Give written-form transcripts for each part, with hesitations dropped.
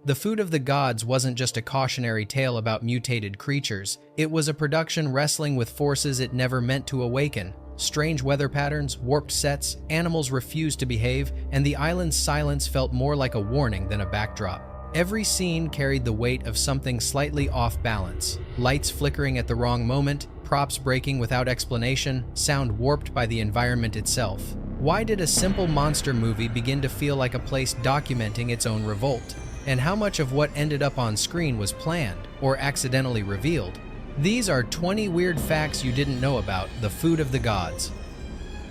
The Food of the Gods wasn't just a cautionary tale about mutated creatures, it was a production wrestling with forces it never meant to awaken. Strange weather patterns, warped sets, animals refused to behave, and the island's silence felt more like a warning than a backdrop. Every scene carried the weight of something slightly off balance. Lights flickering at the wrong moment, props breaking without explanation, sound warped by the environment itself. Why did a simple monster movie begin to feel like a place documenting its own revolt? And how much of what ended up on screen was planned or accidentally revealed? These are 20 weird facts you didn't know about The Food of the Gods.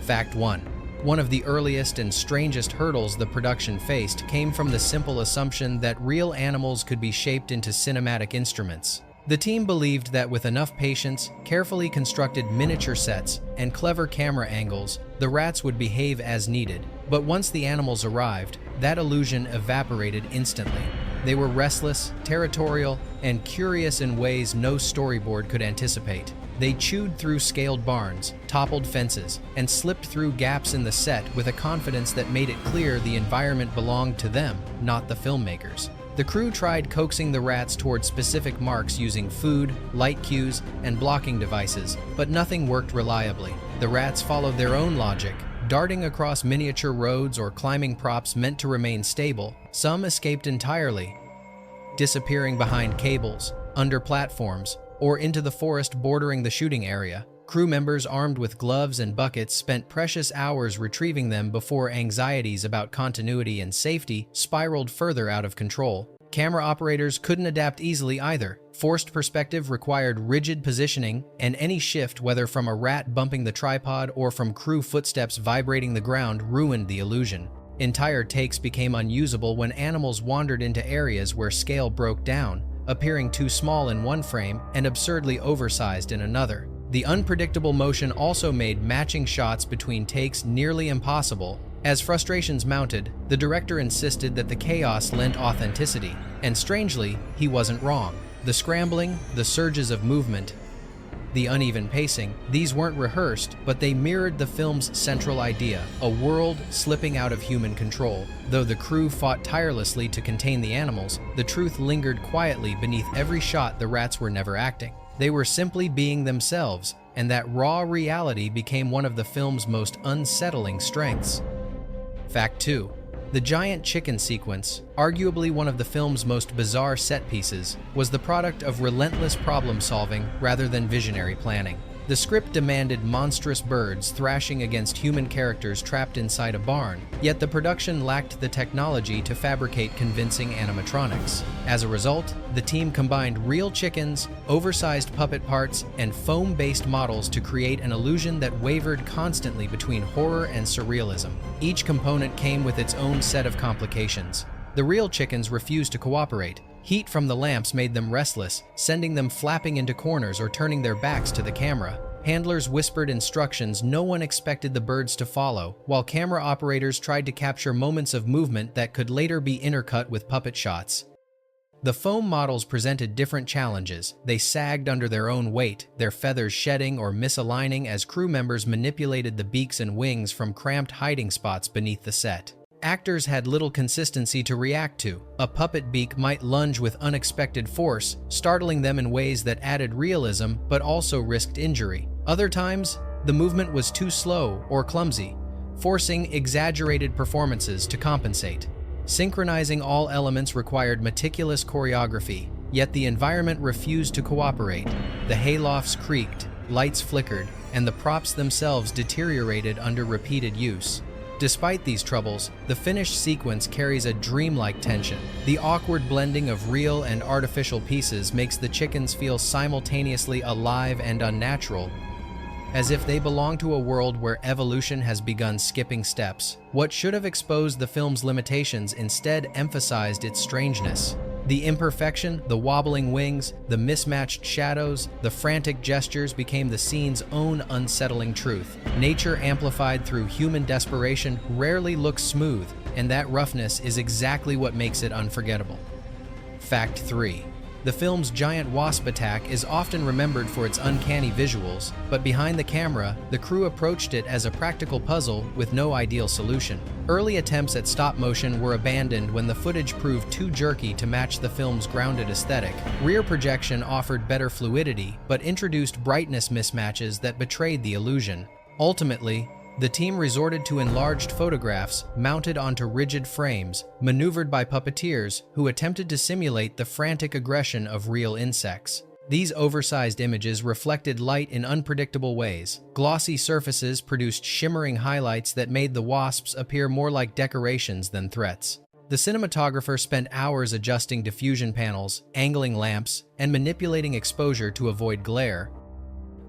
Fact 1. One of the earliest and strangest hurdles the production faced came from the simple assumption that real animals could be shaped into cinematic instruments. The team believed that with enough patience, carefully constructed miniature sets, and clever camera angles, the rats would behave as needed. But once the animals arrived, that illusion evaporated instantly. They were restless, territorial, and curious in ways no storyboard could anticipate. They chewed through scaled barns, toppled fences, and slipped through gaps in the set with a confidence that made it clear the environment belonged to them, not the filmmakers. The crew tried coaxing the rats toward specific marks using food, light cues, and blocking devices, but nothing worked reliably. The rats followed their own logic, darting across miniature roads or climbing props meant to remain stable. Some escaped entirely, disappearing behind cables, under platforms, or into the forest bordering the shooting area. Crew members armed with gloves and buckets spent precious hours retrieving them before anxieties about continuity and safety spiraled further out of control. Camera operators couldn't adapt easily either. Forced perspective required rigid positioning, and any shift, whether from a rat bumping the tripod or from crew footsteps vibrating the ground, ruined the illusion. Entire takes became unusable when animals wandered into areas where scale broke down, appearing too small in one frame and absurdly oversized in another. The unpredictable motion also made matching shots between takes nearly impossible. As frustrations mounted, the director insisted that the chaos lent authenticity, and strangely, he wasn't wrong. The scrambling, the surges of movement, the uneven pacing, these weren't rehearsed, but they mirrored the film's central idea, a world slipping out of human control. Though the crew fought tirelessly to contain the animals, the truth lingered quietly beneath every shot. The rats were never acting. They were simply being themselves, and that raw reality became one of the film's most unsettling strengths. Fact 2. The giant chicken sequence, arguably one of the film's most bizarre set pieces, was the product of relentless problem-solving rather than visionary planning. The script demanded monstrous birds thrashing against human characters trapped inside a barn, yet the production lacked the technology to fabricate convincing animatronics. As a result, the team combined real chickens, oversized puppet parts, and foam-based models to create an illusion that wavered constantly between horror and surrealism. Each component came with its own set of complications. The real chickens refused to cooperate. Heat from the lamps made them restless, sending them flapping into corners or turning their backs to the camera. Handlers whispered instructions no one expected the birds to follow, while camera operators tried to capture moments of movement that could later be intercut with puppet shots. The foam models presented different challenges. They sagged under their own weight, their feathers shedding or misaligning as crew members manipulated the beaks and wings from cramped hiding spots beneath the set. Actors had little consistency to react to. A puppet beak might lunge with unexpected force, startling them in ways that added realism but also risked injury. Other times, the movement was too slow or clumsy, forcing exaggerated performances to compensate. Synchronizing all elements required meticulous choreography, yet the environment refused to cooperate. The haylofts creaked, lights flickered, and the props themselves deteriorated under repeated use. Despite these troubles, the finished sequence carries a dreamlike tension. The awkward blending of real and artificial pieces makes the chickens feel simultaneously alive and unnatural, as if they belong to a world where evolution has begun skipping steps. What should have exposed the film's limitations instead emphasized its strangeness. The imperfection, the wobbling wings, the mismatched shadows, the frantic gestures became the scene's own unsettling truth. Nature amplified through human desperation rarely looks smooth, and that roughness is exactly what makes it unforgettable. Fact 3. The film's giant wasp attack is often remembered for its uncanny visuals, but behind the camera, the crew approached it as a practical puzzle with no ideal solution. Early attempts at stop motion were abandoned when the footage proved too jerky to match the film's grounded aesthetic. Rear projection offered better fluidity, but introduced brightness mismatches that betrayed the illusion. Ultimately, the team resorted to enlarged photographs mounted onto rigid frames, maneuvered by puppeteers who attempted to simulate the frantic aggression of real insects. These oversized images reflected light in unpredictable ways. Glossy surfaces produced shimmering highlights that made the wasps appear more like decorations than threats. The cinematographer spent hours adjusting diffusion panels, angling lamps, and manipulating exposure to avoid glare.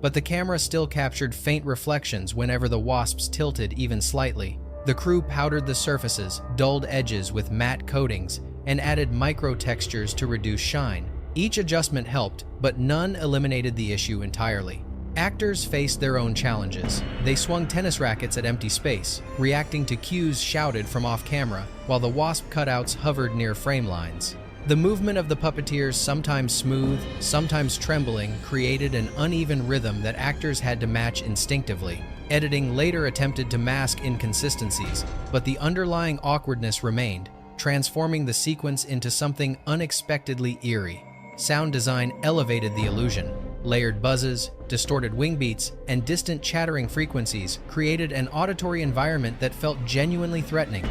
But the camera still captured faint reflections whenever the wasps tilted even slightly. The crew powdered the surfaces, dulled edges with matte coatings, and added micro-textures to reduce shine. Each adjustment helped, but none eliminated the issue entirely. Actors faced their own challenges. They swung tennis rackets at empty space, reacting to cues shouted from off-camera, while the wasp cutouts hovered near frame lines. The movement of the puppeteers, sometimes smooth, sometimes trembling, created an uneven rhythm that actors had to match instinctively. Editing later attempted to mask inconsistencies, but the underlying awkwardness remained, transforming the sequence into something unexpectedly eerie. Sound design elevated the illusion. Layered buzzes, distorted wing beats, and distant chattering frequencies created an auditory environment that felt genuinely threatening.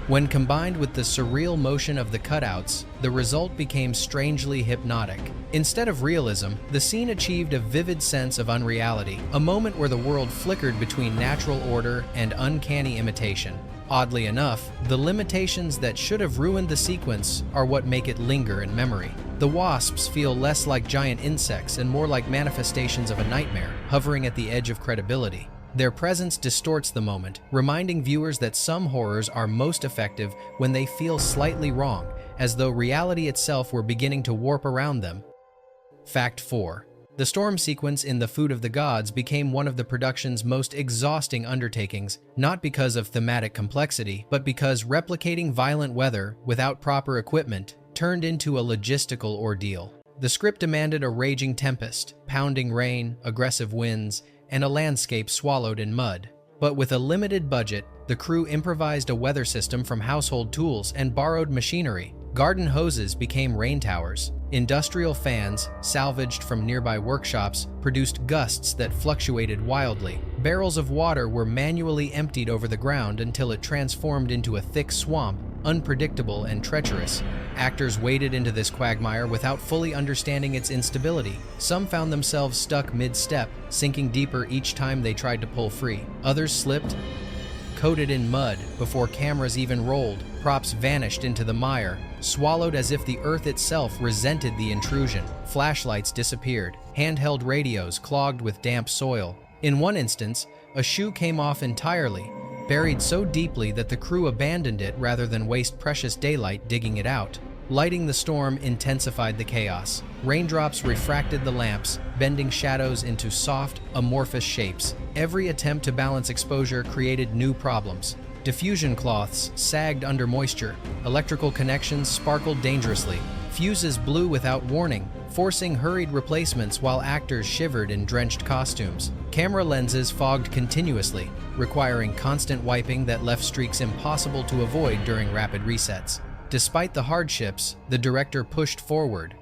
When combined with the surreal motion of the cutouts, the result became strangely hypnotic. Instead of realism, the scene achieved a vivid sense of unreality, a moment where the world flickered between natural order and uncanny imitation. Oddly enough, the limitations that should have ruined the sequence are what make it linger in memory. The wasps feel less like giant insects and more like manifestations of a nightmare, hovering at the edge of credibility. Their presence distorts the moment, reminding viewers that some horrors are most effective when they feel slightly wrong, as though reality itself were beginning to warp around them. Fact 4. The storm sequence in The Food of the Gods became one of the production's most exhausting undertakings, not because of thematic complexity, but because replicating violent weather without proper equipment turned into a logistical ordeal. The script demanded a raging tempest, pounding rain, aggressive winds, and a landscape swallowed in mud. But with a limited budget, the crew improvised a weather system from household tools and borrowed machinery. Garden hoses became rain towers. Industrial fans, salvaged from nearby workshops, produced gusts that fluctuated wildly. Barrels of water were manually emptied over the ground until it transformed into a thick swamp, unpredictable and treacherous. Actors waded into this quagmire without fully understanding its instability. Some found themselves stuck mid-step, sinking deeper each time they tried to pull free. Others slipped, coated in mud before cameras even rolled. Props vanished into the mire, swallowed as if the earth itself resented the intrusion. Flashlights disappeared. Handheld radios clogged with damp soil. In one instance, a shoe came off entirely, buried so deeply that the crew abandoned it rather than waste precious daylight digging it out. Lighting the storm intensified the chaos. Raindrops refracted the lamps, bending shadows into soft, amorphous shapes. Every attempt to balance exposure created new problems. Diffusion cloths sagged under moisture. Electrical connections sparkled dangerously. Fuses blew without warning, forcing hurried replacements while actors shivered in drenched costumes. Camera lenses fogged continuously, requiring constant wiping that left streaks impossible to avoid during rapid resets. Despite the hardships, the director pushed forward,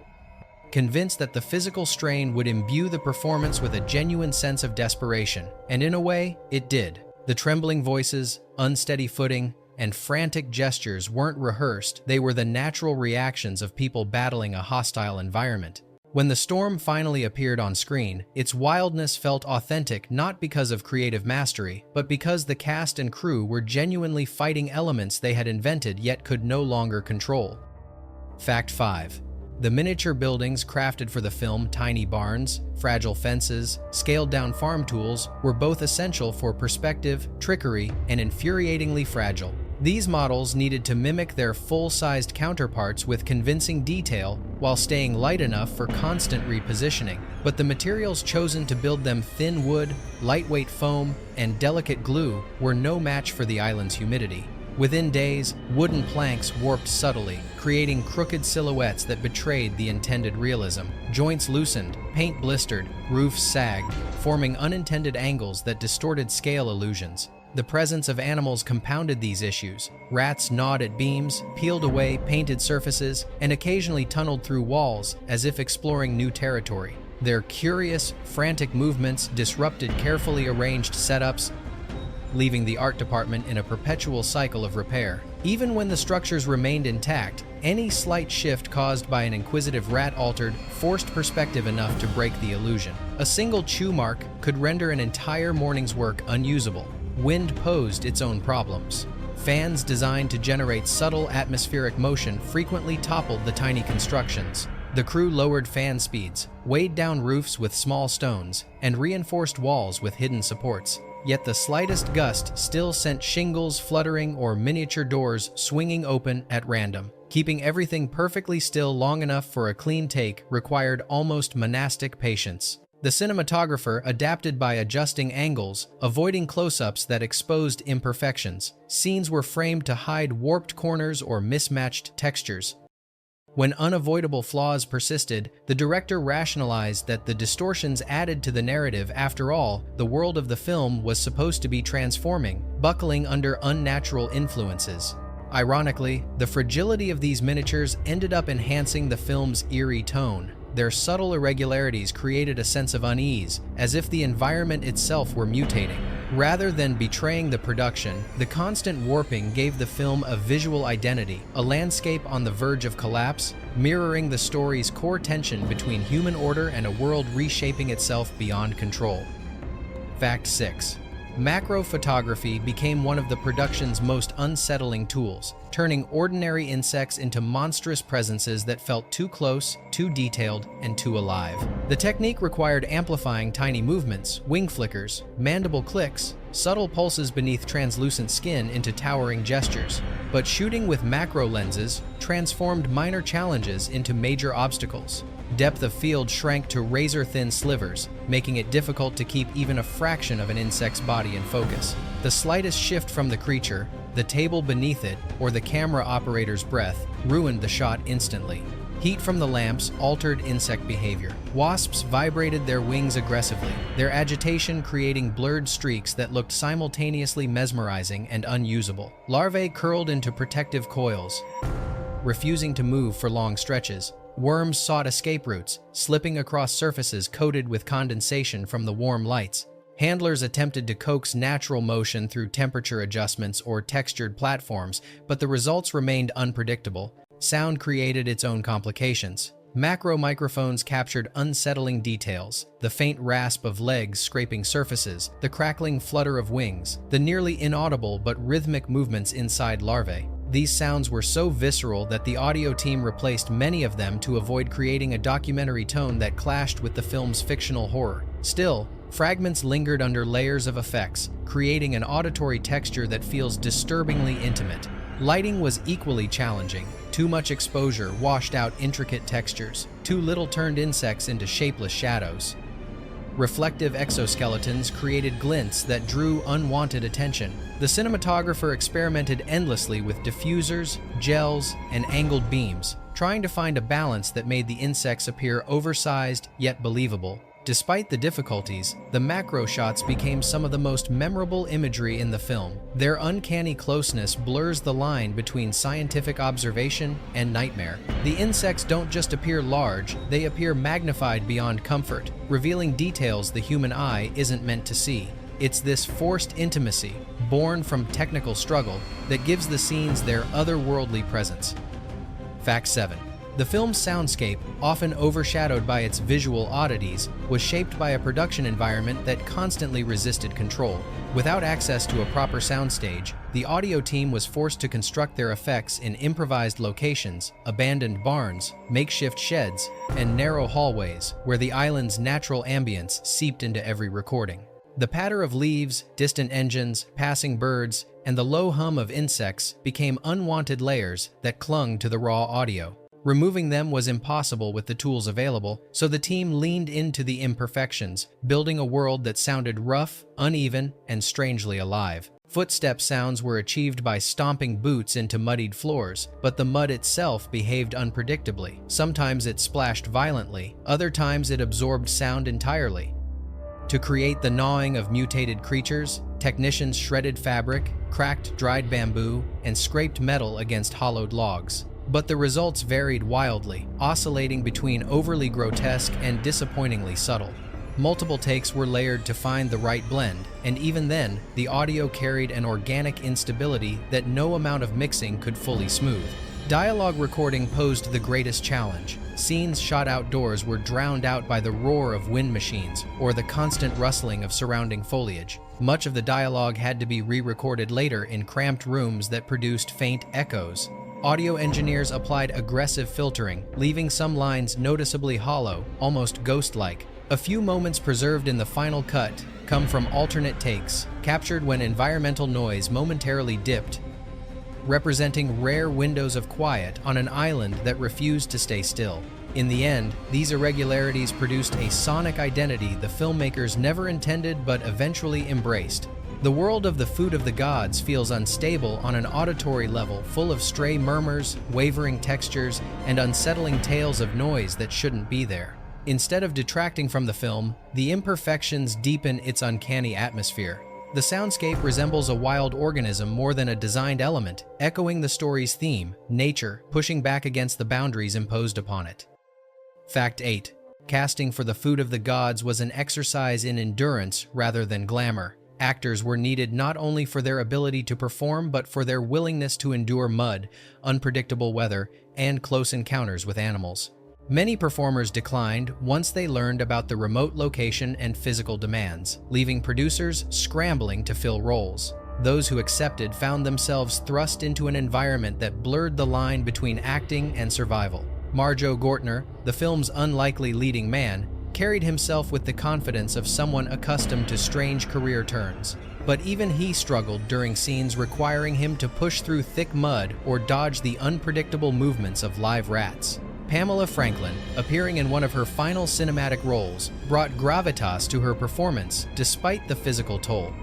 convinced that the physical strain would imbue the performance with a genuine sense of desperation. And in a way, it did. The trembling voices, unsteady footing, and frantic gestures weren't rehearsed. They were the natural reactions of people battling a hostile environment. When the storm finally appeared on screen, its wildness felt authentic not because of creative mastery, but because the cast and crew were genuinely fighting elements they had invented yet could no longer control. Fact 5. The miniature buildings crafted for the film, tiny barns, fragile fences, scaled-down farm tools, were both essential for perspective, trickery, and infuriatingly fragile. These models needed to mimic their full-sized counterparts with convincing detail while staying light enough for constant repositioning. But the materials chosen to build them, thin wood, lightweight foam, and delicate glue, were no match for the island's humidity. Within days, wooden planks warped subtly, creating crooked silhouettes that betrayed the intended realism. Joints loosened, paint blistered, roofs sagged, forming unintended angles that distorted scale illusions. The presence of animals compounded these issues. Rats gnawed at beams, peeled away painted surfaces, and occasionally tunneled through walls as if exploring new territory. Their curious, frantic movements disrupted carefully arranged setups, leaving the art department in a perpetual cycle of repair. Even when the structures remained intact, any slight shift caused by an inquisitive rat altered, forced perspective enough to break the illusion. A single chew mark could render an entire morning's work unusable. Wind posed its own problems. Fans designed to generate subtle atmospheric motion frequently toppled the tiny constructions. The crew lowered fan speeds, weighed down roofs with small stones, and reinforced walls with hidden supports. Yet the slightest gust still sent shingles fluttering or miniature doors swinging open at random. Keeping everything perfectly still long enough for a clean take required almost monastic patience. The cinematographer adapted by adjusting angles, avoiding close-ups that exposed imperfections. Scenes were framed to hide warped corners or mismatched textures. When unavoidable flaws persisted, the director rationalized that the distortions added to the narrative. After all, the world of the film was supposed to be transforming, buckling under unnatural influences. Ironically, the fragility of these miniatures ended up enhancing the film's eerie tone. Their subtle irregularities created a sense of unease, as if the environment itself were mutating. Rather than betraying the production, the constant warping gave the film a visual identity, a landscape on the verge of collapse, mirroring the story's core tension between human order and a world reshaping itself beyond control. Fact 6. Macro photography became one of the production's most unsettling tools, turning ordinary insects into monstrous presences that felt too close, too detailed, and too alive. The technique required amplifying tiny movements, wing flickers, mandible clicks, subtle pulses beneath translucent skin into towering gestures. But shooting with macro lenses transformed minor challenges into major obstacles. Depth of field shrank to razor-thin slivers, making it difficult to keep even a fraction of an insect's body in focus. The slightest shift from the creature, the table beneath it, or the camera operator's breath ruined the shot instantly. Heat from the lamps altered insect behavior. Wasps vibrated their wings aggressively, their agitation creating blurred streaks that looked simultaneously mesmerizing and unusable. Larvae curled into protective coils, refusing to move for long stretches. Worms sought escape routes, slipping across surfaces coated with condensation from the warm lights. Handlers attempted to coax natural motion through temperature adjustments or textured platforms, but the results remained unpredictable. Sound created its own complications. Macro microphones captured unsettling details, the faint rasp of legs scraping surfaces, the crackling flutter of wings, the nearly inaudible but rhythmic movements inside larvae. These sounds were so visceral that the audio team replaced many of them to avoid creating a documentary tone that clashed with the film's fictional horror. Still, fragments lingered under layers of effects, creating an auditory texture that feels disturbingly intimate. Lighting was equally challenging. Too much exposure washed out intricate textures. Too little turned insects into shapeless shadows. Reflective exoskeletons created glints that drew unwanted attention. The cinematographer experimented endlessly with diffusers, gels, and angled beams, trying to find a balance that made the insects appear oversized yet believable. Despite the difficulties, the macro shots became some of the most memorable imagery in the film. Their uncanny closeness blurs the line between scientific observation and nightmare. The insects don't just appear large, they appear magnified beyond comfort, revealing details the human eye isn't meant to see. It's this forced intimacy, born from technical struggle, that gives the scenes their otherworldly presence. Fact 7. The film's soundscape, often overshadowed by its visual oddities, was shaped by a production environment that constantly resisted control. Without access to a proper soundstage, the audio team was forced to construct their effects in improvised locations, abandoned barns, makeshift sheds, and narrow hallways, where the island's natural ambience seeped into every recording. The patter of leaves, distant engines, passing birds, and the low hum of insects became unwanted layers that clung to the raw audio. Removing them was impossible with the tools available, so the team leaned into the imperfections, building a world that sounded rough, uneven, and strangely alive. Footstep sounds were achieved by stomping boots into muddied floors, but the mud itself behaved unpredictably. Sometimes it splashed violently, other times it absorbed sound entirely. To create the gnawing of mutated creatures, technicians shredded fabric, cracked dried bamboo, and scraped metal against hollowed logs. But the results varied wildly, oscillating between overly grotesque and disappointingly subtle. Multiple takes were layered to find the right blend, and even then, the audio carried an organic instability that no amount of mixing could fully smooth. Dialogue recording posed the greatest challenge. Scenes shot outdoors were drowned out by the roar of wind machines or the constant rustling of surrounding foliage. Much of the dialogue had to be re-recorded later in cramped rooms that produced faint echoes. Audio engineers applied aggressive filtering, leaving some lines noticeably hollow, almost ghost-like. A few moments preserved in the final cut come from alternate takes, captured when environmental noise momentarily dipped, representing rare windows of quiet on an island that refused to stay still. In the end, these irregularities produced a sonic identity the filmmakers never intended but eventually embraced. The world of The Food of the Gods feels unstable on an auditory level, full of stray murmurs, wavering textures, and unsettling tales of noise that shouldn't be there. Instead of detracting from the film, the imperfections deepen its uncanny atmosphere. The soundscape resembles a wild organism more than a designed element, echoing the story's theme, nature, pushing back against the boundaries imposed upon it. Fact 8. Casting for The Food of the Gods was an exercise in endurance rather than glamour. Actors were needed not only for their ability to perform, but for their willingness to endure mud, unpredictable weather, and close encounters with animals. Many performers declined once they learned about the remote location and physical demands, leaving producers scrambling to fill roles. Those who accepted found themselves thrust into an environment that blurred the line between acting and survival. Marjoe Gortner, the film's unlikely leading man, carried himself with the confidence of someone accustomed to strange career turns. But even he struggled during scenes requiring him to push through thick mud or dodge the unpredictable movements of live rats. Pamela Franklin, appearing in one of her final cinematic roles, brought gravitas to her performance despite the physical toll.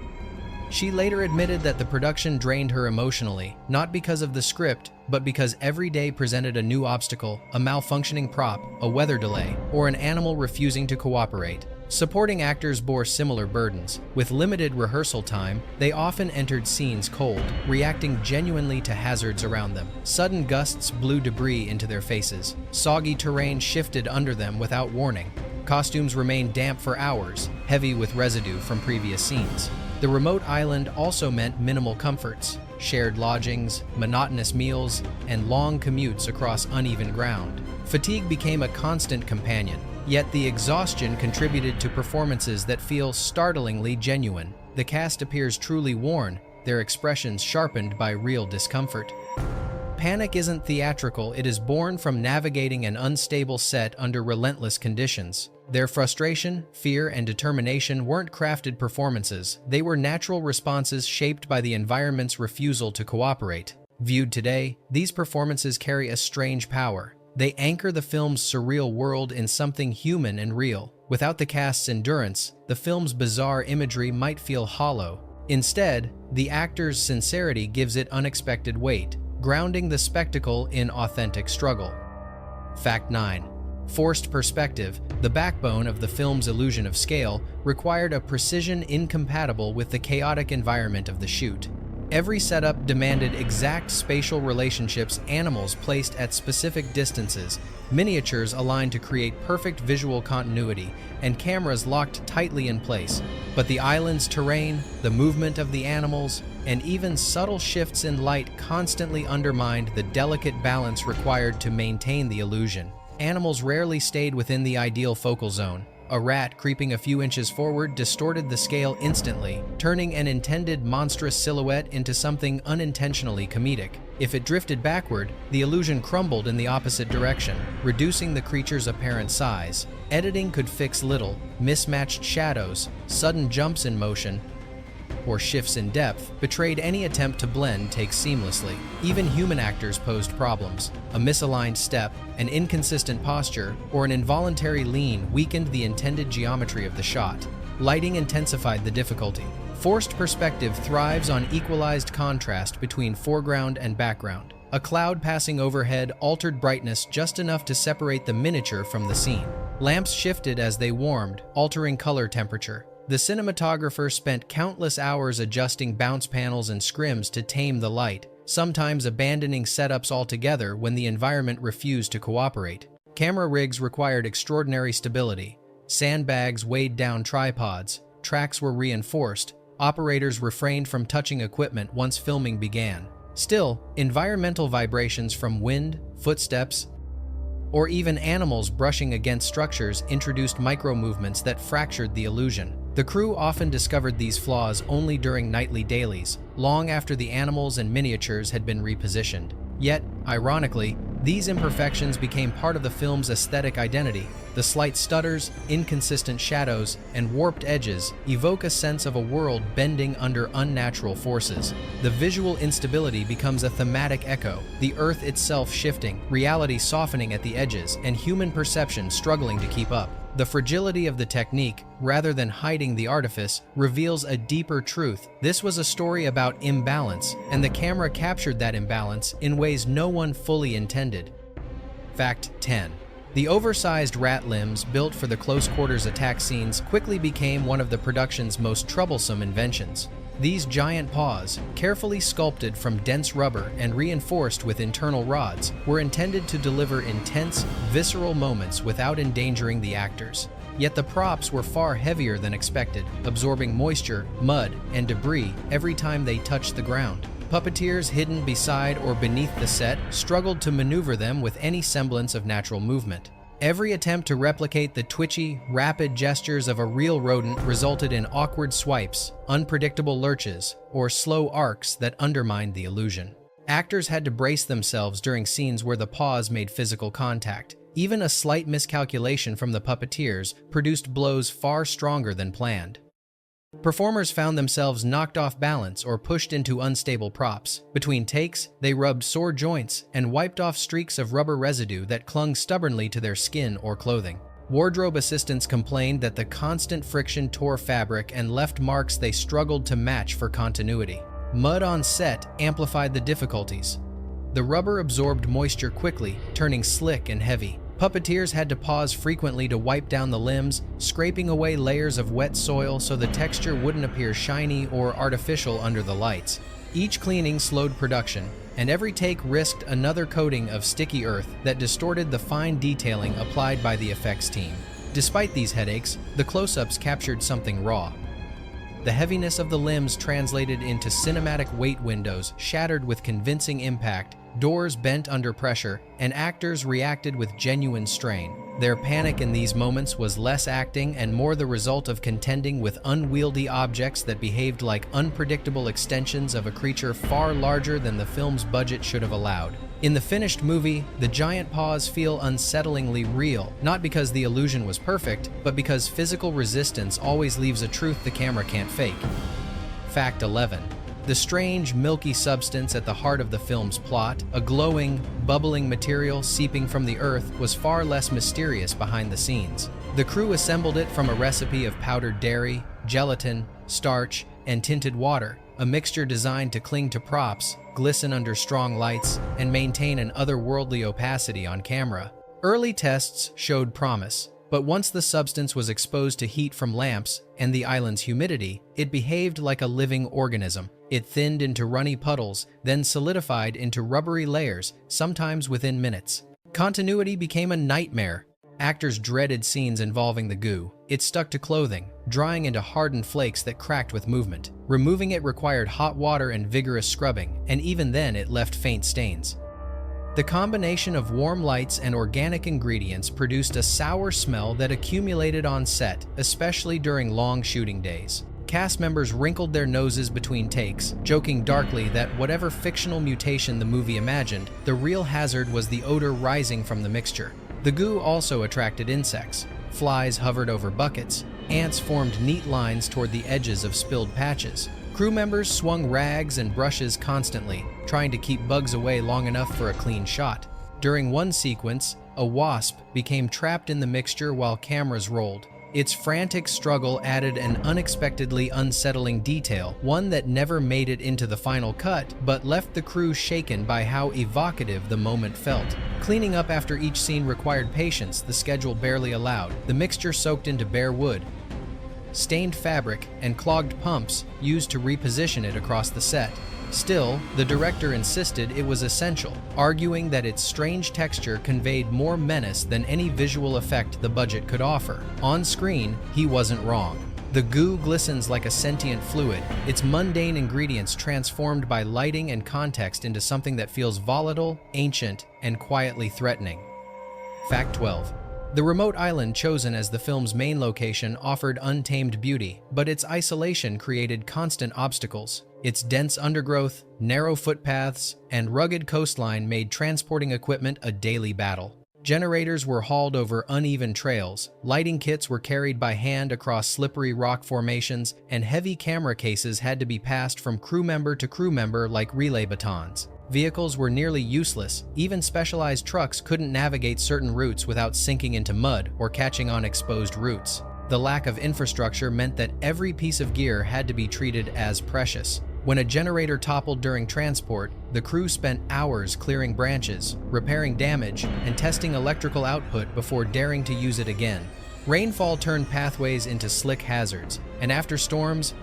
She later admitted that the production drained her emotionally, not because of the script, but because every day presented a new obstacle, a malfunctioning prop, a weather delay, or an animal refusing to cooperate. Supporting actors bore similar burdens. With limited rehearsal time, they often entered scenes cold, reacting genuinely to hazards around them. Sudden gusts blew debris into their faces. Soggy terrain shifted under them without warning. Costumes remained damp for hours, heavy with residue from previous scenes. The remote island also meant minimal comforts, shared lodgings, monotonous meals, and long commutes across uneven ground. Fatigue became a constant companion, yet the exhaustion contributed to performances that feel startlingly genuine. The cast appears truly worn, their expressions sharpened by real discomfort. Panic isn't theatrical, it is born from navigating an unstable set under relentless conditions. Their frustration, fear, and determination weren't crafted performances, they were natural responses shaped by the environment's refusal to cooperate. Viewed today, these performances carry a strange power. They anchor the film's surreal world in something human and real. Without the cast's endurance, the film's bizarre imagery might feel hollow. Instead, the actor's sincerity gives it unexpected weight, grounding the spectacle in authentic struggle. Fact 9. Forced perspective, the backbone of the film's illusion of scale, required a precision incompatible with the chaotic environment of the shoot. Every setup demanded exact spatial relationships, animals placed at specific distances, miniatures aligned to create perfect visual continuity, and cameras locked tightly in place. But the island's terrain, the movement of the animals, and even subtle shifts in light constantly undermined the delicate balance required to maintain the illusion. Animals rarely stayed within the ideal focal zone. A rat creeping a few inches forward distorted the scale instantly, turning an intended monstrous silhouette into something unintentionally comedic. If it drifted backward, the illusion crumbled in the opposite direction, reducing the creature's apparent size. Editing could fix little. Mismatched shadows, sudden jumps in motion, or shifts in depth betrayed any attempt to blend takes seamlessly. Even human actors posed problems. A misaligned step, an inconsistent posture, or an involuntary lean weakened the intended geometry of the shot. Lighting intensified the difficulty. Forced perspective thrives on equalized contrast between foreground and background. A cloud passing overhead altered brightness just enough to separate the miniature from the scene. Lamps shifted as they warmed, altering color temperature. The cinematographer spent countless hours adjusting bounce panels and scrims to tame the light, sometimes abandoning setups altogether when the environment refused to cooperate. Camera rigs required extraordinary stability. Sandbags weighed down tripods, tracks were reinforced, operators refrained from touching equipment once filming began. Still, environmental vibrations from wind, footsteps, or even animals brushing against structures introduced micro-movements that fractured the illusion. The crew often discovered these flaws only during nightly dailies, long after the animals and miniatures had been repositioned. Yet, ironically, these imperfections became part of the film's aesthetic identity. The slight stutters, inconsistent shadows, and warped edges evoke a sense of a world bending under unnatural forces. The visual instability becomes a thematic echo, the earth itself shifting, reality softening at the edges, and human perception struggling to keep up. The fragility of the technique, rather than hiding the artifice, reveals a deeper truth. This was a story about imbalance, and the camera captured that imbalance in ways no one fully intended. Fact 10. The oversized rat limbs built for the close-quarters attack scenes quickly became one of the production's most troublesome inventions. These giant paws, carefully sculpted from dense rubber and reinforced with internal rods, were intended to deliver intense, visceral moments without endangering the actors. Yet the props were far heavier than expected, absorbing moisture, mud, and debris every time they touched the ground. Puppeteers hidden beside or beneath the set struggled to maneuver them with any semblance of natural movement. Every attempt to replicate the twitchy, rapid gestures of a real rodent resulted in awkward swipes, unpredictable lurches, or slow arcs that undermined the illusion. Actors had to brace themselves during scenes where the paws made physical contact. Even a slight miscalculation from the puppeteers produced blows far stronger than planned. Performers found themselves knocked off balance or pushed into unstable props. Between takes, they rubbed sore joints and wiped off streaks of rubber residue that clung stubbornly to their skin or clothing. Wardrobe assistants complained that the constant friction tore fabric and left marks they struggled to match for continuity. Mud on set amplified the difficulties. The rubber absorbed moisture quickly, turning slick and heavy. Puppeteers had to pause frequently to wipe down the limbs, scraping away layers of wet soil so the texture wouldn't appear shiny or artificial under the lights. Each cleaning slowed production, and every take risked another coating of sticky earth that distorted the fine detailing applied by the effects team. Despite these headaches, the close-ups captured something raw. The heaviness of the limbs translated into cinematic weight windows shattered with convincing impact, doors bent under pressure, and actors reacted with genuine strain. Their panic in these moments was less acting and more the result of contending with unwieldy objects that behaved like unpredictable extensions of a creature far larger than the film's budget should have allowed. In the finished movie, the giant paws feel unsettlingly real, not because the illusion was perfect, but because physical resistance always leaves a truth the camera can't fake. Fact 11. The strange, milky substance at the heart of the film's plot, a glowing, bubbling material seeping from the earth, was far less mysterious behind the scenes. The crew assembled it from a recipe of powdered dairy, gelatin, starch, and tinted water, a mixture designed to cling to props, glisten under strong lights, and maintain an otherworldly opacity on camera. Early tests showed promise, but once the substance was exposed to heat from lamps and the island's humidity, it behaved like a living organism. It thinned into runny puddles, then solidified into rubbery layers, sometimes within minutes. Continuity became a nightmare. Actors dreaded scenes involving the goo. It stuck to clothing, drying into hardened flakes that cracked with movement. Removing it required hot water and vigorous scrubbing, and even then it left faint stains. The combination of warm lights and organic ingredients produced a sour smell that accumulated on set, especially during long shooting days. Cast members wrinkled their noses between takes, joking darkly that whatever fictional mutation the movie imagined, the real hazard was the odor rising from the mixture. The goo also attracted insects. Flies hovered over buckets. Ants formed neat lines toward the edges of spilled patches. Crew members swung rags and brushes constantly, trying to keep bugs away long enough for a clean shot. During one sequence, a wasp became trapped in the mixture while cameras rolled. Its frantic struggle added an unexpectedly unsettling detail, one that never made it into the final cut, but left the crew shaken by how evocative the moment felt. Cleaning up after each scene required patience the schedule barely allowed. The mixture soaked into bare wood, stained fabric, and clogged pumps used to reposition it across the set. Still, the director insisted it was essential, arguing that its strange texture conveyed more menace than any visual effect the budget could offer. On screen, he wasn't wrong. The goo glistens like a sentient fluid, its mundane ingredients transformed by lighting and context into something that feels volatile, ancient, and quietly threatening. Fact 12. The remote island chosen as the film's main location offered untamed beauty, but its isolation created constant obstacles. Its dense undergrowth, narrow footpaths, and rugged coastline made transporting equipment a daily battle. Generators were hauled over uneven trails, lighting kits were carried by hand across slippery rock formations, and heavy camera cases had to be passed from crew member to crew member like relay batons. Vehicles were nearly useless. Even specialized trucks couldn't navigate certain routes without sinking into mud or catching on exposed roots. The lack of infrastructure meant that every piece of gear had to be treated as precious. When a generator toppled during transport, the crew spent hours clearing branches, repairing damage, and testing electrical output before daring to use it again. Rainfall turned pathways into slick hazards, and after storms,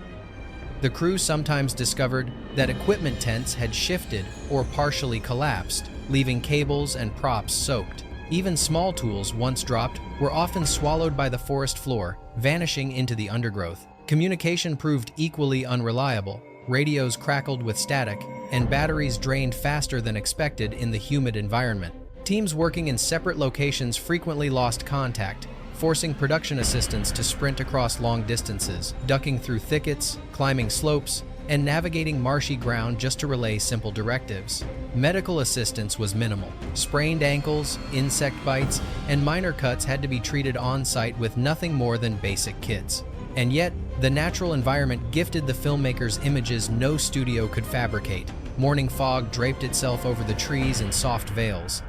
the crew sometimes discovered that equipment tents had shifted or partially collapsed, leaving cables and props soaked. Even small tools, once dropped, were often swallowed by the forest floor, vanishing into the undergrowth. Communication proved equally unreliable. Radios crackled with static, and batteries drained faster than expected in the humid environment. Teams working in separate locations frequently lost contact, forcing production assistants to sprint across long distances, ducking through thickets, climbing slopes, and navigating marshy ground just to relay simple directives. Medical assistance was minimal. Sprained ankles, insect bites, and minor cuts had to be treated on-site with nothing more than basic kits. And yet, the natural environment gifted the filmmakers images no studio could fabricate. Morning fog draped itself over the trees in soft veils.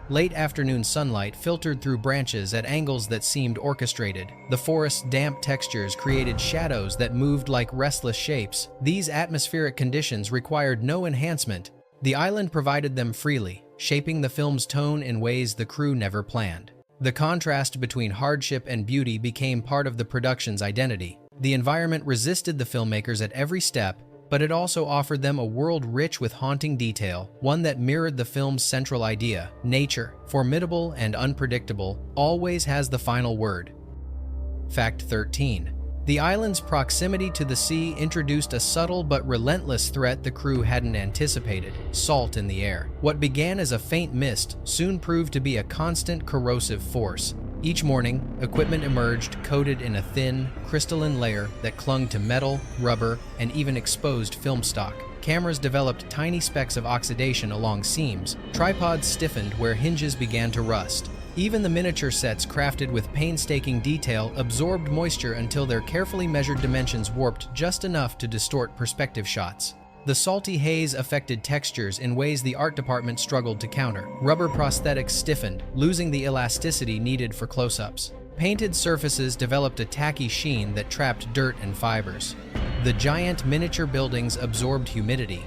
Late afternoon sunlight filtered through branches at angles that seemed orchestrated. The forest's damp textures created shadows that moved like restless shapes. These atmospheric conditions required no enhancement. The island provided them freely, shaping the film's tone in ways the crew never planned. The contrast between hardship and beauty became part of the production's identity. The environment resisted the filmmakers at every step, but it also offered them a world rich with haunting detail, one that mirrored the film's central idea. Nature, formidable and unpredictable, always has the final word. Fact 13. The island's proximity to the sea introduced a subtle but relentless threat the crew hadn't anticipated: salt in the air. What began as a faint mist soon proved to be a constant corrosive force. Each morning, equipment emerged coated in a thin, crystalline layer that clung to metal, rubber, and even exposed film stock. Cameras developed tiny specks of oxidation along seams. Tripods stiffened where hinges began to rust. Even the miniature sets crafted with painstaking detail absorbed moisture until their carefully measured dimensions warped just enough to distort perspective shots. The salty haze affected textures in ways the art department struggled to counter. Rubber prosthetics stiffened, losing the elasticity needed for close-ups. Painted surfaces developed a tacky sheen that trapped dirt and fibers. The giant miniature buildings absorbed humidity,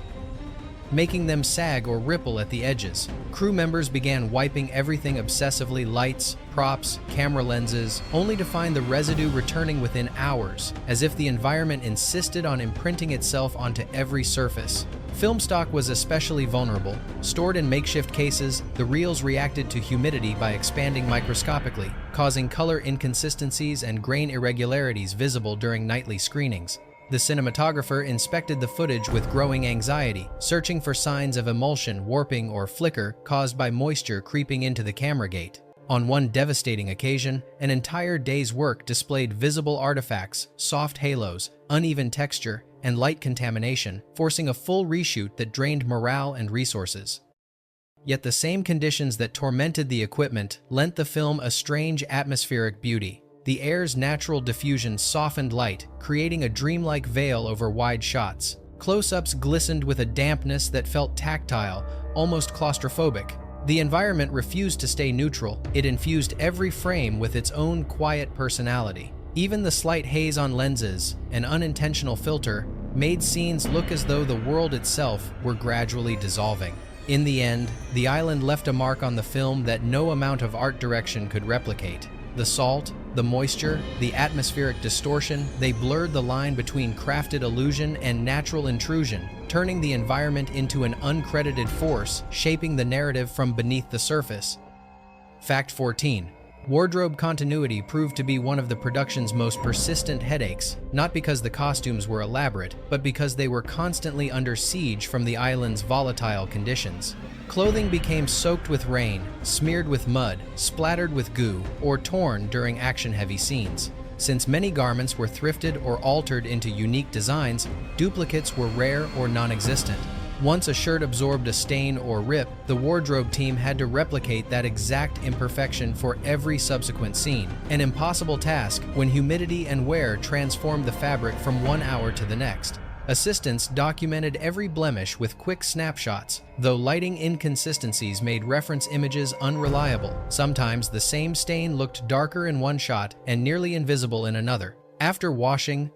making them sag or ripple at the edges. Crew members began wiping everything obsessively: lights, props, camera lenses, only to find the residue returning within hours, as if the environment insisted on imprinting itself onto every surface. Film stock was especially vulnerable. Stored in makeshift cases, the reels reacted to humidity by expanding microscopically, causing color inconsistencies and grain irregularities visible during nightly screenings. The cinematographer inspected the footage with growing anxiety, searching for signs of emulsion, warping, or flicker caused by moisture creeping into the camera gate. On one devastating occasion, an entire day's work displayed visible artifacts, soft halos, uneven texture, and light contamination, forcing a full reshoot that drained morale and resources. Yet the same conditions that tormented the equipment lent the film a strange atmospheric beauty. The air's natural diffusion softened light, creating a dreamlike veil over wide shots. Close-ups glistened with a dampness that felt tactile, almost claustrophobic. The environment refused to stay neutral. It infused every frame with its own quiet personality. Even the slight haze on lenses, an unintentional filter, made scenes look as though the world itself were gradually dissolving. In the end, the island left a mark on the film that no amount of art direction could replicate. The salt, the moisture, the atmospheric distortion, they blurred the line between crafted illusion and natural intrusion, turning the environment into an uncredited force, shaping the narrative from beneath the surface. Fact 14. Wardrobe continuity proved to be one of the production's most persistent headaches, not because the costumes were elaborate, but because they were constantly under siege from the island's volatile conditions. Clothing became soaked with rain, smeared with mud, splattered with goo, or torn during action-heavy scenes. Since many garments were thrifted or altered into unique designs, duplicates were rare or non-existent. Once a shirt absorbed a stain or rip, the wardrobe team had to replicate that exact imperfection for every subsequent scene. An impossible task when humidity and wear transformed the fabric from one hour to the next. Assistants documented every blemish with quick snapshots, though lighting inconsistencies made reference images unreliable. Sometimes the same stain looked darker in one shot and nearly invisible in another. After washing,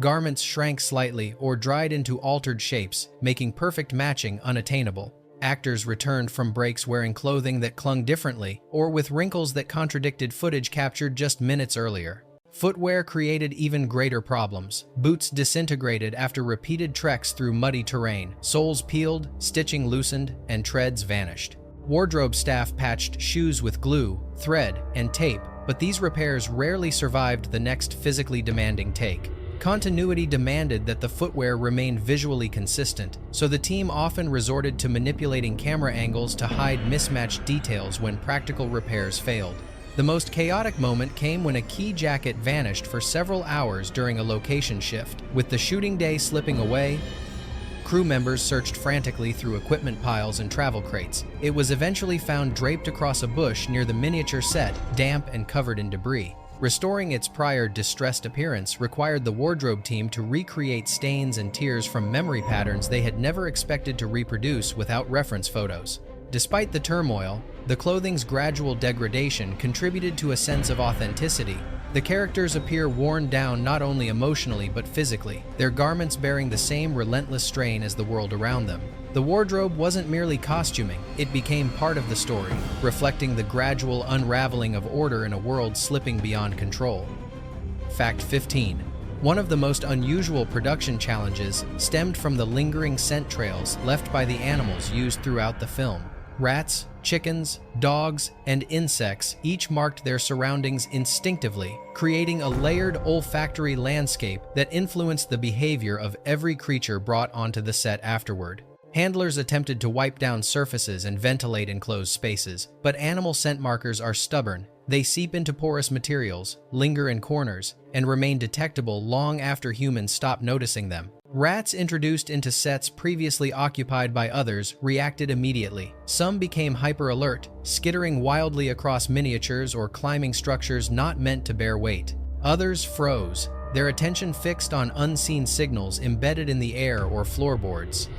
garments shrank slightly or dried into altered shapes, making perfect matching unattainable. Actors returned from breaks wearing clothing that clung differently or with wrinkles that contradicted footage captured just minutes earlier. Footwear created even greater problems. Boots disintegrated after repeated treks through muddy terrain. Soles peeled, stitching loosened, and treads vanished. Wardrobe staff patched shoes with glue, thread, and tape, but these repairs rarely survived the next physically demanding take. Continuity demanded that the footwear remain visually consistent, so the team often resorted to manipulating camera angles to hide mismatched details when practical repairs failed. The most chaotic moment came when a key jacket vanished for several hours during a location shift. With the shooting day slipping away, crew members searched frantically through equipment piles and travel crates. It was eventually found draped across a bush near the miniature set, damp and covered in debris. Restoring its prior distressed appearance required the wardrobe team to recreate stains and tears from memory patterns they had never expected to reproduce without reference photos. Despite the turmoil, the clothing's gradual degradation contributed to a sense of authenticity. The characters appear worn down not only emotionally but physically, their garments bearing the same relentless strain as the world around them. The wardrobe wasn't merely costuming, it became part of the story, reflecting the gradual unraveling of order in a world slipping beyond control. Fact 15. One of the most unusual production challenges stemmed from the lingering scent trails left by the animals used throughout the film. Rats, chickens, dogs, and insects each marked their surroundings instinctively, creating a layered olfactory landscape that influenced the behavior of every creature brought onto the set afterward. Handlers attempted to wipe down surfaces and ventilate enclosed spaces, but animal scent markers are stubborn. They seep into porous materials, linger in corners, and remain detectable long after humans stop noticing them. Rats introduced into sets previously occupied by others reacted immediately. Some became hyper-alert, skittering wildly across miniatures or climbing structures not meant to bear weight. Others froze, their attention fixed on unseen signals embedded in the air or floorboards.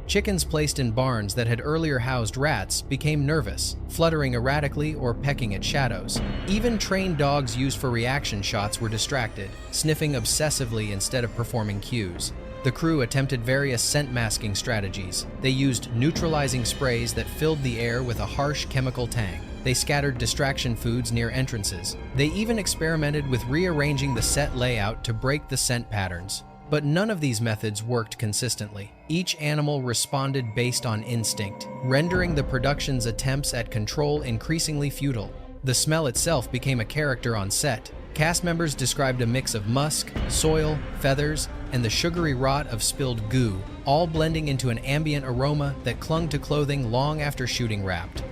Chickens placed in barns that had earlier housed rats became nervous, fluttering erratically or pecking at shadows. Even trained dogs used for reaction shots were distracted, sniffing obsessively instead of performing cues. The crew attempted various scent masking strategies. They used neutralizing sprays that filled the air with a harsh chemical tang. They scattered distraction foods near entrances. They even experimented with rearranging the set layout to break the scent patterns. But none of these methods worked consistently. Each animal responded based on instinct, rendering the production's attempts at control increasingly futile. The smell itself became a character on set. Cast members described a mix of musk, soil, feathers, and the sugary rot of spilled goo, all blending into an ambient aroma that clung to clothing long after shooting wrapped.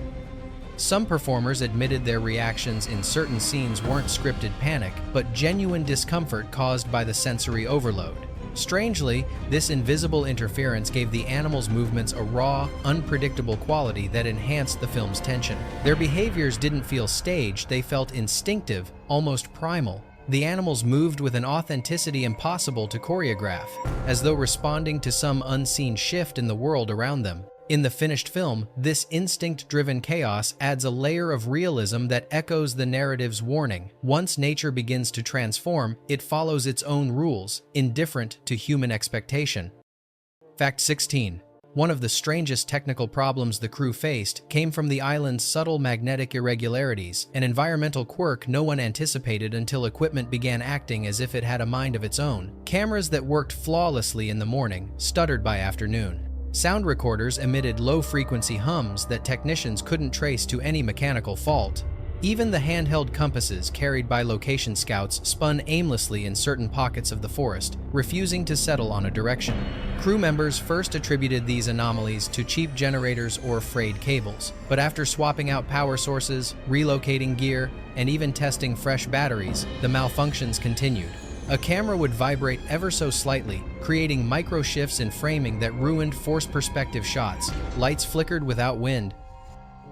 Some performers admitted their reactions in certain scenes weren't scripted panic, but genuine discomfort caused by the sensory overload. Strangely, this invisible interference gave the animals' movements a raw, unpredictable quality that enhanced the film's tension. Their behaviors didn't feel staged, they felt instinctive, almost primal. The animals moved with an authenticity impossible to choreograph, as though responding to some unseen shift in the world around them. In the finished film, this instinct-driven chaos adds a layer of realism that echoes the narrative's warning. Once nature begins to transform, it follows its own rules, indifferent to human expectation. Fact 16. One of the strangest technical problems the crew faced came from the island's subtle magnetic irregularities, an environmental quirk no one anticipated until equipment began acting as if it had a mind of its own. Cameras that worked flawlessly in the morning stuttered by afternoon. Sound recorders emitted low-frequency hums that technicians couldn't trace to any mechanical fault. Even the handheld compasses carried by location scouts spun aimlessly in certain pockets of the forest, refusing to settle on a direction. Crew members first attributed these anomalies to cheap generators or frayed cables, but after swapping out power sources, relocating gear, and even testing fresh batteries, the malfunctions continued. A camera would vibrate ever so slightly, creating micro shifts in framing that ruined forced perspective shots. Lights flickered without wind.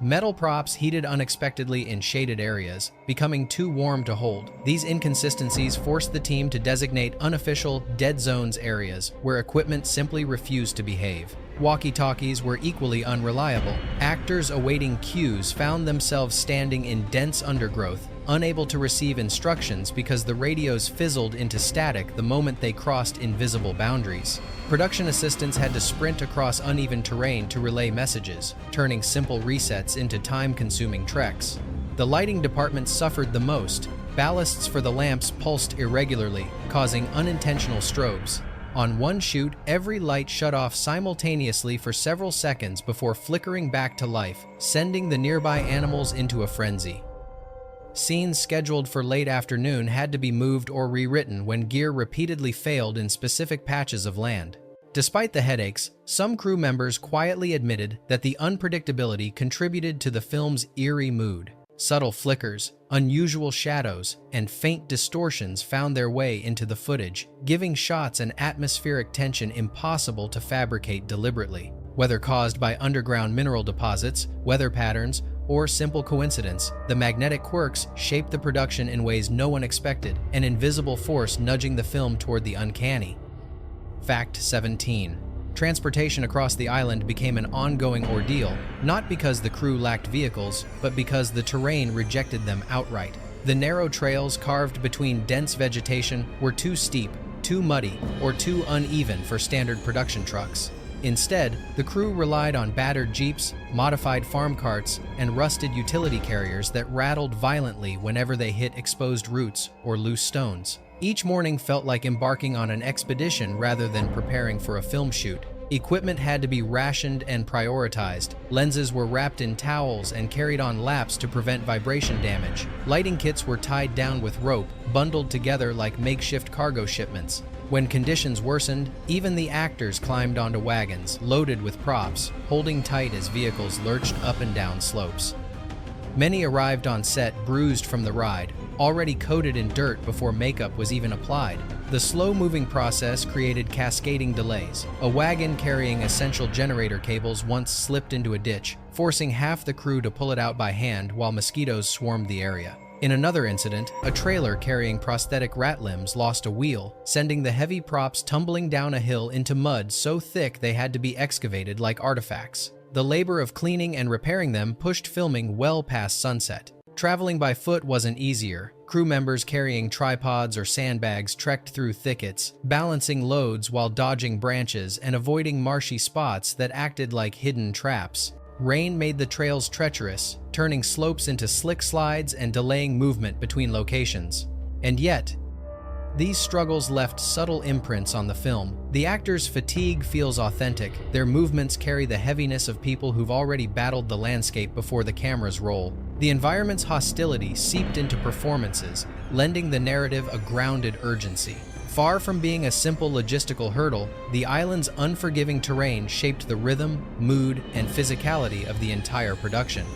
Metal props heated unexpectedly in shaded areas, becoming too warm to hold. These inconsistencies forced the team to designate unofficial dead zones areas where equipment simply refused to behave. Walkie-talkies were equally unreliable. Actors awaiting cues found themselves standing in dense undergrowth, unable to receive instructions because the radios fizzled into static the moment they crossed invisible boundaries. Production assistants had to sprint across uneven terrain to relay messages, turning simple resets into time-consuming treks. The lighting department suffered the most. Ballasts for the lamps pulsed irregularly, causing unintentional strobes. On one shoot, every light shut off simultaneously for several seconds before flickering back to life, sending the nearby animals into a frenzy. Scenes scheduled for late afternoon had to be moved or rewritten when gear repeatedly failed in specific patches of land. Despite the headaches, some crew members quietly admitted that the unpredictability contributed to the film's eerie mood. Subtle flickers, unusual shadows, and faint distortions found their way into the footage, giving shots an atmospheric tension impossible to fabricate deliberately. Whether caused by underground mineral deposits, weather patterns, or simple coincidence, the magnetic quirks shaped the production in ways no one expected, an invisible force nudging the film toward the uncanny. Fact 17. Transportation across the island became an ongoing ordeal, not because the crew lacked vehicles, but because the terrain rejected them outright. The narrow trails carved between dense vegetation were too steep, too muddy, or too uneven for standard production trucks. Instead, the crew relied on battered jeeps, modified farm carts, and rusted utility carriers that rattled violently whenever they hit exposed roots or loose stones. Each morning felt like embarking on an expedition rather than preparing for a film shoot. Equipment had to be rationed and prioritized. Lenses were wrapped in towels and carried on laps to prevent vibration damage. Lighting kits were tied down with rope, bundled together like makeshift cargo shipments. When conditions worsened, even the actors climbed onto wagons, loaded with props, holding tight as vehicles lurched up and down slopes. Many arrived on set bruised from the ride, already coated in dirt before makeup was even applied. The slow-moving process created cascading delays. A wagon carrying essential generator cables once slipped into a ditch, forcing half the crew to pull it out by hand while mosquitoes swarmed the area. In another incident, a trailer carrying prosthetic rat limbs lost a wheel, sending the heavy props tumbling down a hill into mud so thick they had to be excavated like artifacts. The labor of cleaning and repairing them pushed filming well past sunset. Traveling by foot wasn't easier. Crew members carrying tripods or sandbags trekked through thickets, balancing loads while dodging branches and avoiding marshy spots that acted like hidden traps. Rain made the trails treacherous, turning slopes into slick slides and delaying movement between locations. And yet, these struggles left subtle imprints on the film. The actors' fatigue feels authentic. Their movements carry the heaviness of people who've already battled the landscape before the cameras roll. The environment's hostility seeped into performances, lending the narrative a grounded urgency. Far from being a simple logistical hurdle, the island's unforgiving terrain shaped the rhythm, mood, and physicality of the entire production.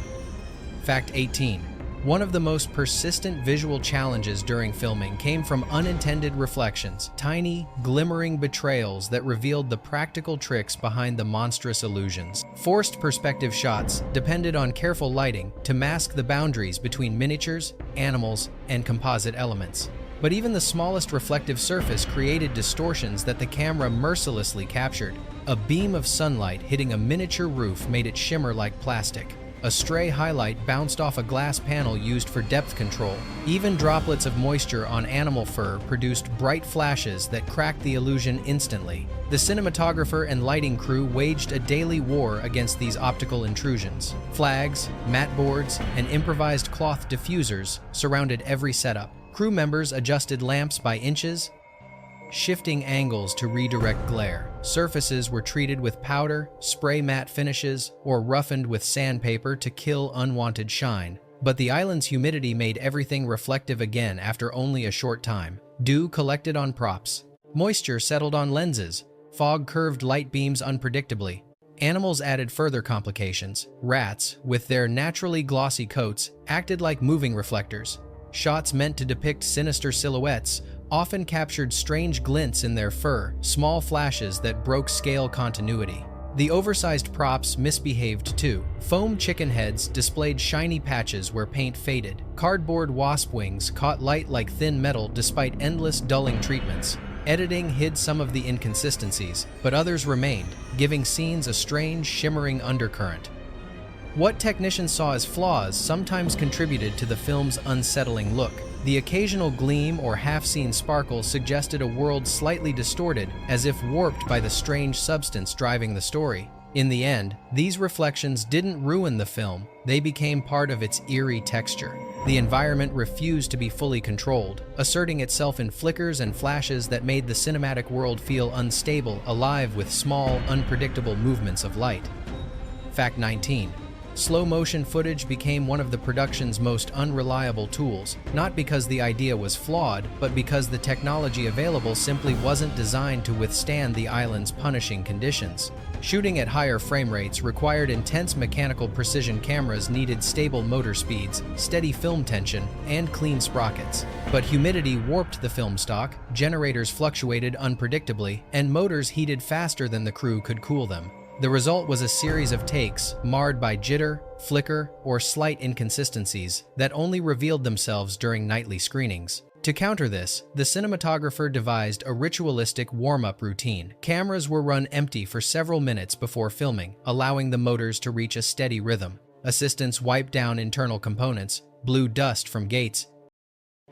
Fact 18. One of the most persistent visual challenges during filming came from unintended reflections, tiny, glimmering betrayals that revealed the practical tricks behind the monstrous illusions. Forced perspective shots depended on careful lighting to mask the boundaries between miniatures, animals, and composite elements. But even the smallest reflective surface created distortions that the camera mercilessly captured. A beam of sunlight hitting a miniature roof made it shimmer like plastic. A stray highlight bounced off a glass panel used for depth control. Even droplets of moisture on animal fur produced bright flashes that cracked the illusion instantly. The cinematographer and lighting crew waged a daily war against these optical intrusions. Flags, mat boards, and improvised cloth diffusers surrounded every setup. Crew members adjusted lamps by inches, shifting angles to redirect glare. Surfaces were treated with powder, spray matte finishes, or roughened with sandpaper to kill unwanted shine. But the island's humidity made everything reflective again after only a short time. Dew collected on props. Moisture settled on lenses. Fog curved light beams unpredictably. Animals added further complications. Rats, with their naturally glossy coats, acted like moving reflectors. Shots meant to depict sinister silhouettes often captured strange glints in their fur, small flashes that broke scale continuity. The oversized props misbehaved too. Foam chicken heads displayed shiny patches where paint faded. Cardboard wasp wings caught light like thin metal despite endless dulling treatments. Editing hid some of the inconsistencies, but others remained, giving scenes a strange, shimmering undercurrent. What technicians saw as flaws sometimes contributed to the film's unsettling look. The occasional gleam or half-seen sparkle suggested a world slightly distorted, as if warped by the strange substance driving the story. In the end, these reflections didn't ruin the film, they became part of its eerie texture. The environment refused to be fully controlled, asserting itself in flickers and flashes that made the cinematic world feel unstable, alive with small, unpredictable movements of light. Fact 19. Slow-motion footage became one of the production's most unreliable tools, not because the idea was flawed, but because the technology available simply wasn't designed to withstand the island's punishing conditions. Shooting at higher frame rates required intense mechanical precision. Cameras needed stable motor speeds, steady film tension, and clean sprockets. But humidity warped the film stock, generators fluctuated unpredictably, and motors heated faster than the crew could cool them. The result was a series of takes marred by jitter, flicker, or slight inconsistencies that only revealed themselves during nightly screenings. To counter this, the cinematographer devised a ritualistic warm-up routine. Cameras were run empty for several minutes before filming, allowing the motors to reach a steady rhythm. Assistants wiped down internal components, blew dust from gates,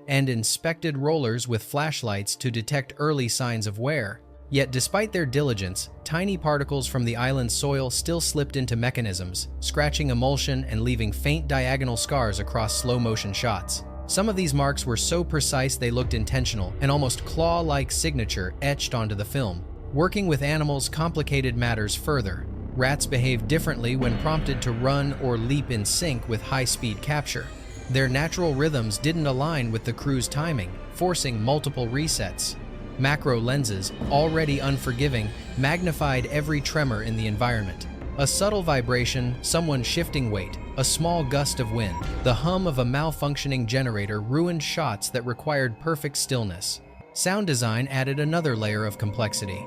and inspected rollers with flashlights to detect early signs of wear. Yet despite their diligence, tiny particles from the island's soil still slipped into mechanisms, scratching emulsion and leaving faint diagonal scars across slow-motion shots. Some of these marks were so precise they looked intentional, an almost claw-like signature etched onto the film. Working with animals complicated matters further. Rats behaved differently when prompted to run or leap in sync with high-speed capture. Their natural rhythms didn't align with the crew's timing, forcing multiple resets. Macro lenses, already unforgiving, magnified every tremor in the environment. A subtle vibration, someone shifting weight, a small gust of wind, the hum of a malfunctioning generator ruined shots that required perfect stillness. Sound design added another layer of complexity.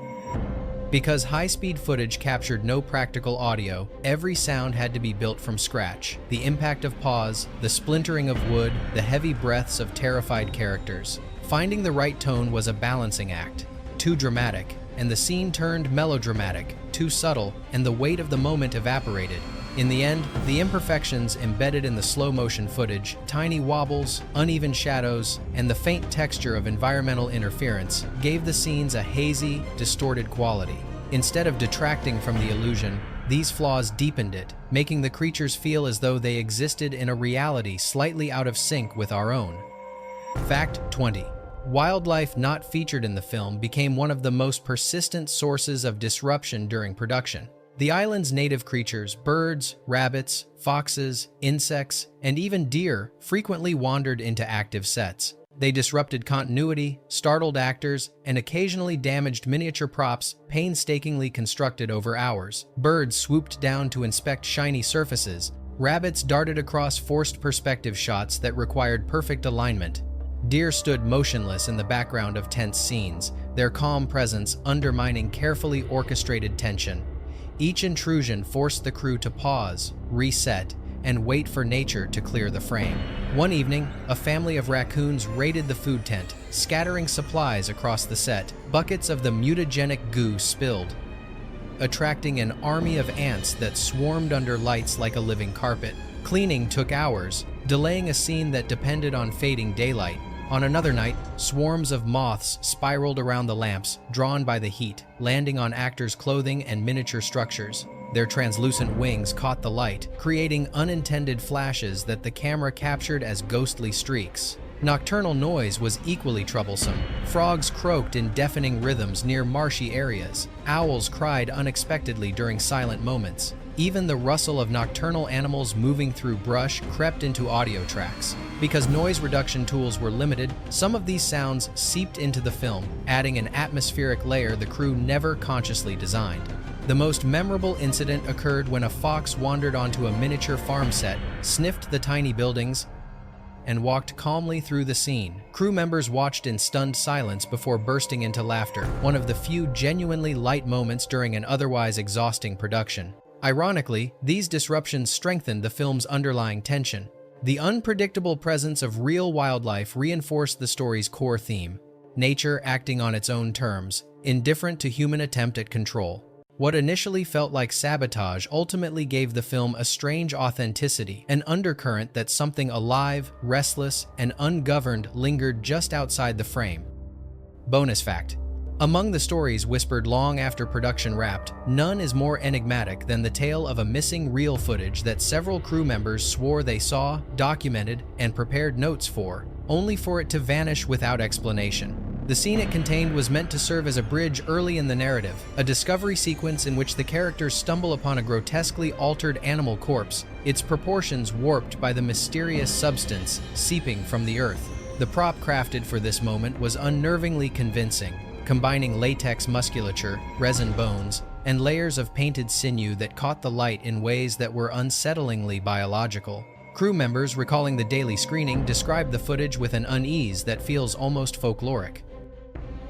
Because high-speed footage captured no practical audio, every sound had to be built from scratch. The impact of pause, the splintering of wood, the heavy breaths of terrified characters. Finding the right tone was a balancing act. Too dramatic, and the scene turned melodramatic. Too subtle, and the weight of the moment evaporated. In the end, the imperfections embedded in the slow-motion footage, tiny wobbles, uneven shadows, and the faint texture of environmental interference gave the scenes a hazy, distorted quality. Instead of detracting from the illusion, these flaws deepened it, making the creatures feel as though they existed in a reality slightly out of sync with our own. Fact 20. Wildlife not featured in the film became one of the most persistent sources of disruption during production. The island's native creatures, birds, rabbits, foxes, insects, and even deer, frequently wandered into active sets. They disrupted continuity, startled actors, and occasionally damaged miniature props painstakingly constructed over hours. Birds swooped down to inspect shiny surfaces. Rabbits darted across forced perspective shots that required perfect alignment. Deer stood motionless in the background of tense scenes, their calm presence undermining carefully orchestrated tension. Each intrusion forced the crew to pause, reset, and wait for nature to clear the frame. One evening, a family of raccoons raided the food tent, scattering supplies across the set. Buckets of the mutagenic goo spilled, attracting an army of ants that swarmed under lights like a living carpet. Cleaning took hours, delaying a scene that depended on fading daylight. On another night, swarms of moths spiraled around the lamps, drawn by the heat, landing on actors' clothing and miniature structures. Their translucent wings caught the light, creating unintended flashes that the camera captured as ghostly streaks. Nocturnal noise was equally troublesome. Frogs croaked in deafening rhythms near marshy areas. Owls cried unexpectedly during silent moments. Even the rustle of nocturnal animals moving through brush crept into audio tracks. Because noise reduction tools were limited, some of these sounds seeped into the film, adding an atmospheric layer the crew never consciously designed. The most memorable incident occurred when a fox wandered onto a miniature farm set, sniffed the tiny buildings, and walked calmly through the scene. Crew members watched in stunned silence before bursting into laughter, one of the few genuinely light moments during an otherwise exhausting production. Ironically, these disruptions strengthened the film's underlying tension. The unpredictable presence of real wildlife reinforced the story's core theme: nature acting on its own terms, indifferent to human attempt at control. What initially felt like sabotage ultimately gave the film a strange authenticity, an undercurrent that something alive, restless, and ungoverned lingered just outside the frame. Bonus fact: among the stories whispered long after production wrapped, none is more enigmatic than the tale of a missing reel footage that several crew members swore they saw, documented, and prepared notes for, only for it to vanish without explanation. The scene it contained was meant to serve as a bridge early in the narrative, a discovery sequence in which the characters stumble upon a grotesquely altered animal corpse, its proportions warped by the mysterious substance seeping from the earth. The prop crafted for this moment was unnervingly convincing, combining latex musculature, resin bones, and layers of painted sinew that caught the light in ways that were unsettlingly biological. Crew members recalling the daily screening described the footage with an unease that feels almost folkloric.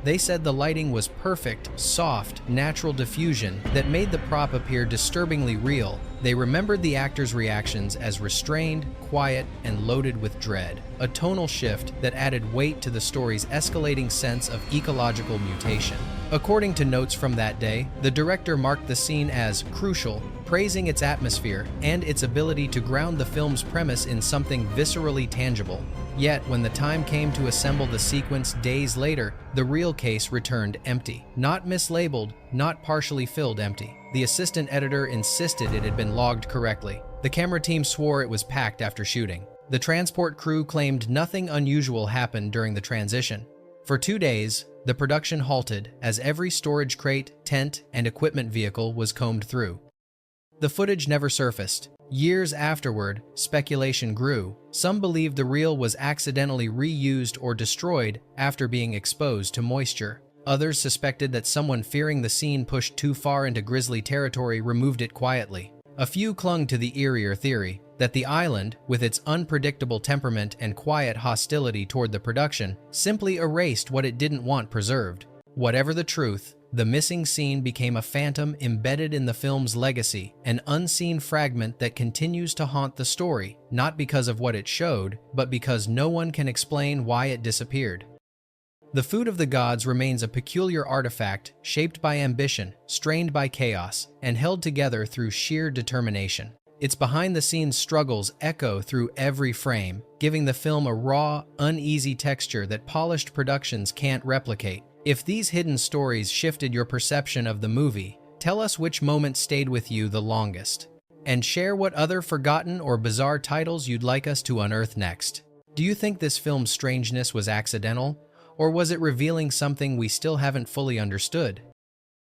They said the lighting was perfect, soft, natural diffusion that made the prop appear disturbingly real. They remembered the actors' reactions as restrained, quiet, and loaded with dread, a tonal shift that added weight to the story's escalating sense of ecological mutation. According to notes from that day, the director marked the scene as crucial, praising its atmosphere and its ability to ground the film's premise in something viscerally tangible. Yet, when the time came to assemble the sequence days later, the reel case returned empty. Not mislabeled, not partially filled empty. The assistant editor insisted it had been logged correctly. The camera team swore it was packed after shooting. The transport crew claimed nothing unusual happened during the transition. For 2 days, the production halted as every storage crate, tent, and equipment vehicle was combed through. The footage never surfaced. Years afterward, speculation grew. Some believed the reel was accidentally reused or destroyed after being exposed to moisture. Others suspected that someone fearing the scene pushed too far into grisly territory removed it quietly. A few clung to the eerier theory that the island, with its unpredictable temperament and quiet hostility toward the production, simply erased what it didn't want preserved. Whatever the truth, the missing scene became a phantom embedded in the film's legacy, an unseen fragment that continues to haunt the story, not because of what it showed, but because no one can explain why it disappeared. The Food of the Gods remains a peculiar artifact shaped by ambition, strained by chaos, and held together through sheer determination. Its behind-the-scenes struggles echo through every frame, giving the film a raw, uneasy texture that polished productions can't replicate. If these hidden stories shifted your perception of the movie, tell us which moment stayed with you the longest. And share what other forgotten or bizarre titles you'd like us to unearth next. Do you think this film's strangeness was accidental, or was it revealing something we still haven't fully understood?